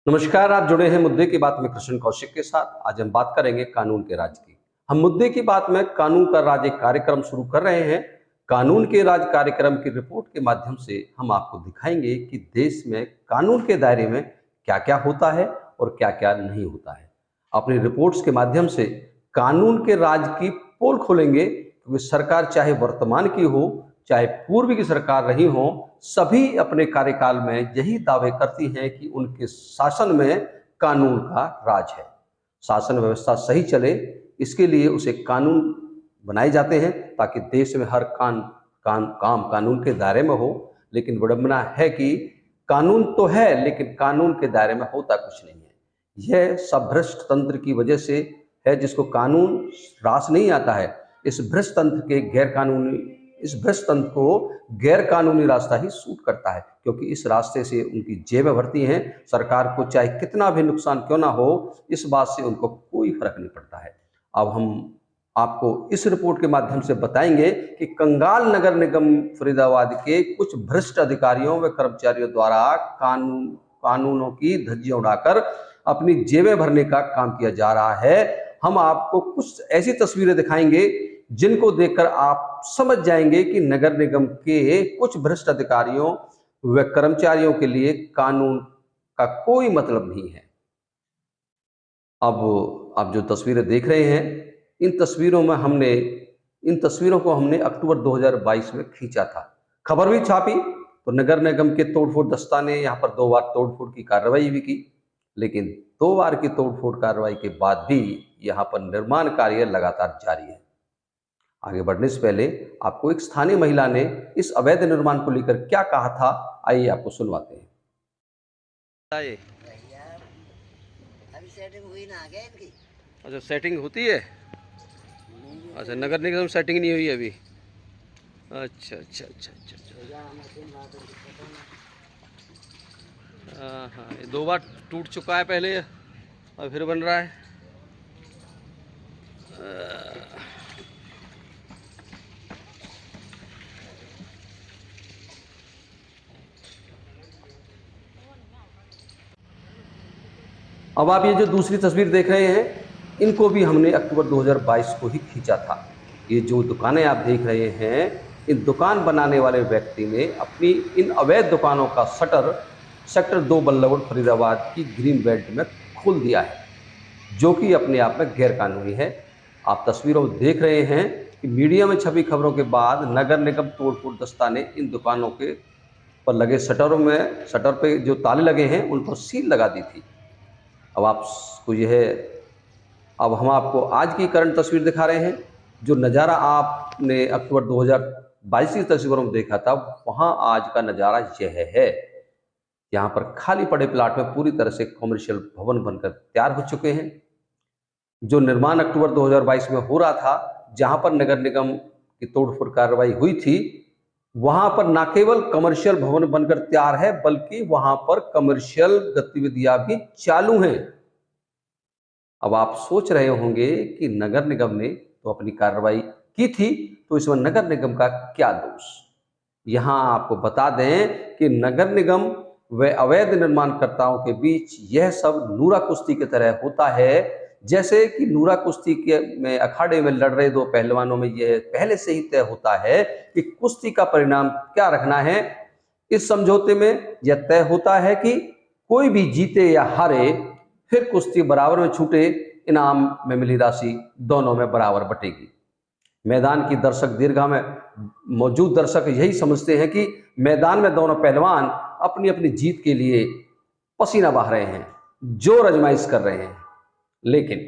नमस्कार, आप जुड़े हैं मुद्दे की बात में कृष्ण कौशिक के साथ। आज हम बात करेंगे कानून के राज की। हम मुद्दे की बात में कानून का राज एक कार्यक्रम शुरू कर रहे हैं। कानून के राज कार्यक्रम की रिपोर्ट के माध्यम से हम आपको दिखाएंगे कि देश में कानून के दायरे में क्या-क्या होता है और क्या-क्या नहीं होता है। अपनी रिपोर्ट्स के माध्यम से कानून के राज की पोल खोलेंगे, क्योंकि सरकार चाहे वर्तमान की हो, चाहे पूर्व की सरकार रही हो, सभी अपने कार्यकाल में यही दावे करती हैं कि उनके शासन में कानून का राज है। शासन व्यवस्था सही चले, इसके लिए उसे कानून बनाए जाते हैं ताकि देश में हर काम कानून के दायरे में हो। लेकिन विडंबना है कि कानून तो है, लेकिन कानून के दायरे में होता कुछ नहीं है। यह सब भ्रष्ट तंत्र की वजह से है, जिसको कानून रास नहीं आता है। इस भ्रष्ट तंत्र को गैर कानूनी रास्ता ही सूट करता है, क्योंकि इस रास्ते से उनकी जेबें भरती हैं। सरकार को चाहे कितना भी नुकसान क्यों ना हो, इस बात से उनको कोई फर्क नहीं पड़ता है। अब हम आपको इस रिपोर्ट के माध्यम से बताएंगे कि कंगाल नगर निगम फरीदाबाद के कुछ भ्रष्ट अधिकारियों व कर्मचारियों द्वारा कानूनों की धज्जियां उड़ाकर अपनी जेबें भरने का काम किया जा रहा है। हम आपको कुछ ऐसी तस्वीरें दिखाएंगे जिनको देखकर आप समझ जाएंगे कि नगर निगम के कुछ भ्रष्ट अधिकारियों व कर्मचारियों के लिए कानून का कोई मतलब नहीं है। अब आप जो तस्वीरें देख रहे हैं, इन तस्वीरों को हमने अक्टूबर 2022 में खींचा था। खबर भी छापी तो नगर निगम के तोड़फोड़ दस्ता ने यहाँ पर 2 बार तोड़फोड़ की कार्रवाई भी की, लेकिन 2 बार की तोड़फोड़ कार्रवाई के बाद भी यहाँ पर निर्माण कार्य लगातार जारी है। आगे बढ़ने से पहले आपको एक स्थानीय महिला ने इस अवैध निर्माण को लेकर क्या कहा था, आइए आपको सुनवाते हैं। अभी सेटिंग हुई ना आगे इनकी। अच्छा, सेटिंग होती है। अच्छा, नगर निगम सेटिंग नहीं हुई अभी। अच्छा अच्छा अच्छा अच्छा हाँ, ये 2 बार टूट चुका है पहले और फिर बन रहा है। अब आप ये जो दूसरी तस्वीर देख रहे हैं, इनको भी हमने अक्टूबर 2022 को ही खींचा था। ये जो दुकानें आप देख रहे हैं, इन दुकान बनाने वाले व्यक्ति ने अपनी इन अवैध दुकानों का शटर सेक्टर 2 बल्लभगढ़ फरीदाबाद की ग्रीन बेल्ट में खोल दिया है, जो कि अपने आप में गैर कानूनी है। आप तस्वीरों में देख रहे हैं कि मीडिया में छपी खबरों के बाद नगर निगम तोड़फोड़ दस्ता ने इन दुकानों के पर लगे शटर पे जो ताले लगे हैं, उन पर सील लगा दी थी। अब हम आपको आज की करंट तस्वीर दिखा रहे हैं। जो नज़ारा आपने अक्टूबर 2022 की तस्वीरों में देखा था, वहाँ आज का नज़ारा यह है। यहाँ पर खाली पड़े प्लाट में पूरी तरह से कमर्शियल भवन बनकर तैयार हो चुके हैं। जो निर्माण अक्टूबर 2022 में हो रहा था, जहाँ पर नगर निगम की तोड़फोड़ कार्रवाई हुई थी, वहां पर न केवल कमर्शियल भवन बनकर तैयार है, बल्कि वहां पर कमर्शियल गतिविधियां भी चालू हैं। अब आप सोच रहे होंगे कि नगर निगम ने तो अपनी कार्रवाई की थी, तो इसमें नगर निगम का क्या दोष। यहां आपको बता दें कि नगर निगम व अवैध निर्माणकर्ताओं के बीच यह सब नूरा कुश्ती की तरह होता है। जैसे कि नूरा कुश्ती के में अखाड़े में लड़ रहे 2 पहलवानों में यह पहले से ही तय होता है कि कुश्ती का परिणाम क्या रखना है। इस समझौते में यह तय होता है कि कोई भी जीते या हारे, फिर कुश्ती बराबर में छूटे, इनाम में मिली राशि दोनों में बराबर बटेगी। मैदान की दर्शक दीर्घा में मौजूद दर्शक यही समझते हैं कि मैदान में दोनों पहलवान अपनी अपनी जीत के लिए पसीना बहा रहे हैं, जोर आजमाइश कर रहे हैं, लेकिन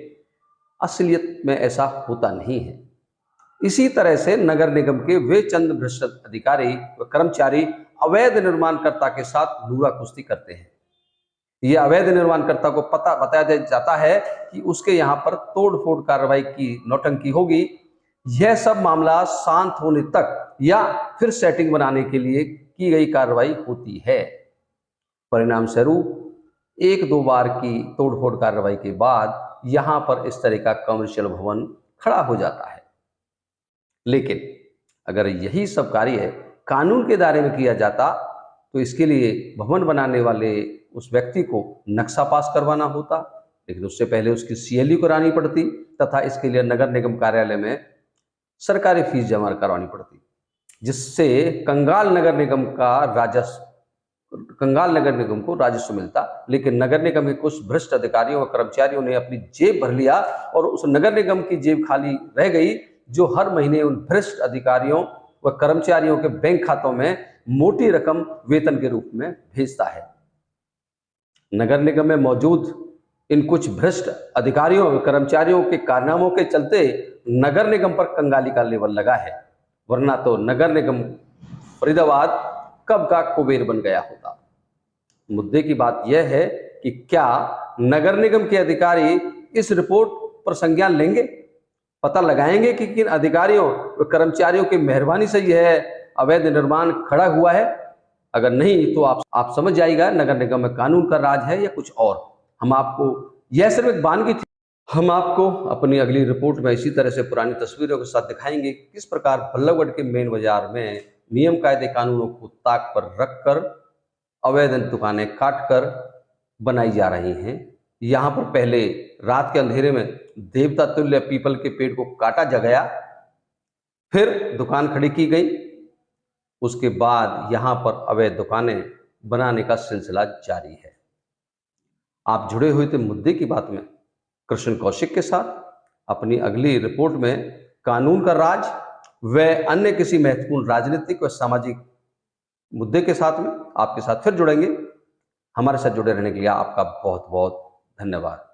असलियत में ऐसा होता नहीं है। इसी तरह से नगर निगम के वे चंद भ्रष्ट अधिकारी व कर्मचारी अवैध निर्माणकर्ता के साथ नूरा कुश्ती करते हैं। यह अवैध निर्माणकर्ता को पता बताया जाता है कि उसके यहाँ पर तोड़फोड़ कार्रवाई की नौटंकी होगी। यह सब मामला शांत होने तक या फिर सेटिंग बनाने के लिए की गई कार्रवाई होती है। परिणाम स्वरूप 1-2 बार की तोड़फोड़ कार्रवाई के बाद यहां पर इस तरह का कमर्शियल भवन खड़ा हो जाता है। लेकिन अगर यही सब कार्य कानून के दायरे में किया जाता, तो इसके लिए भवन बनाने वाले उस व्यक्ति को नक्शा पास करवाना होता, लेकिन उससे पहले उसकी CLU करानी पड़ती तथा इसके लिए नगर निगम कार्यालय में सरकारी फीस जमा करवानी पड़ती, जिससे कंगाल नगर निगम को राजस्व मिलता। लेकिन नगर निगम के कुछ भ्रष्ट अधिकारियों व कर्मचारियों ने अपनी जेब भर लिया और उस नगर निगम की जेब खाली रह गई, जो हर महीने उन भ्रष्ट अधिकारियों व कर्मचारियों के बैंक खातों में मोटी रकम वेतन के रूप में भेजता है। नगर निगम में मौजूद इन कुछ भ्रष्ट अधिकारियों व कर्मचारियों के कारनामों के चलते नगर निगम पर कंगाली का लेबल लगा है, वरना तो नगर निगम फरीदाबाद कब का कुबेर बन गया होता। मुद्दे की बात यह है कि क्या नगर निगम के अधिकारी इस रिपोर्ट पर संज्ञान लेंगे, पता लगाएंगे कि किन अधिकारियों व कर्मचारियों की मेहरबानी से यह अवैध निर्माण खड़ा हुआ है। अगर नहीं तो आप समझ जाइएगा नगर निगम में कानून का राज है या कुछ और। हम आपको यह सिर्फ एक बानगी थी, हम आपको अपनी अगली रिपोर्ट में इसी तरह से पुरानी तस्वीरों के साथ दिखाएंगे किस प्रकार बल्लभगढ़ के मेन बाजार में नियम कायदे कानूनों को ताक पर रखकर अवैध दुकानें काटकर बनाई जा रही हैं। यहाँ पर पहले रात के अंधेरे में देवता तुल्य पीपल के पेड़ को काटा गया, फिर दुकान खड़ी की गई, उसके बाद यहाँ पर अवैध दुकानें बनाने का सिलसिला जारी है। आप जुड़े हुए थे मुद्दे की बात में कृष्ण कौशिक के साथ। अपनी अगली रिपोर्ट में कानून का राज व अन्य किसी महत्वपूर्ण राजनीतिक व सामाजिक मुद्दे के साथ में आपके साथ फिर जुड़ेंगे। हमारे साथ जुड़े रहने के लिए आपका बहुत बहुत धन्यवाद।